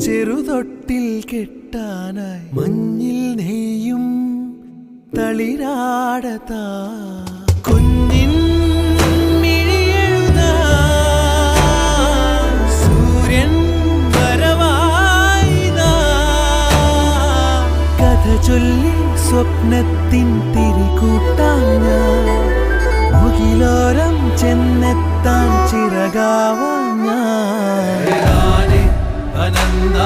ചെറുതൊട്ടിൽ കെട്ടാനായി മഞ്ഞിൽ നെയ്യും തളിരാടതാ കുഞ്ഞിൻ മിഴിയെഴുതാ സൂര്യൻ വരവായിതാ കഥ ചൊല്ലി സ്വപ്നത്തിൻ തിരികൂട്ടാൻ ഞാൻ മുകിലോരം ചെന്നെത്താൻ ചിറകാവാൻ ഞാൻ അനന്ത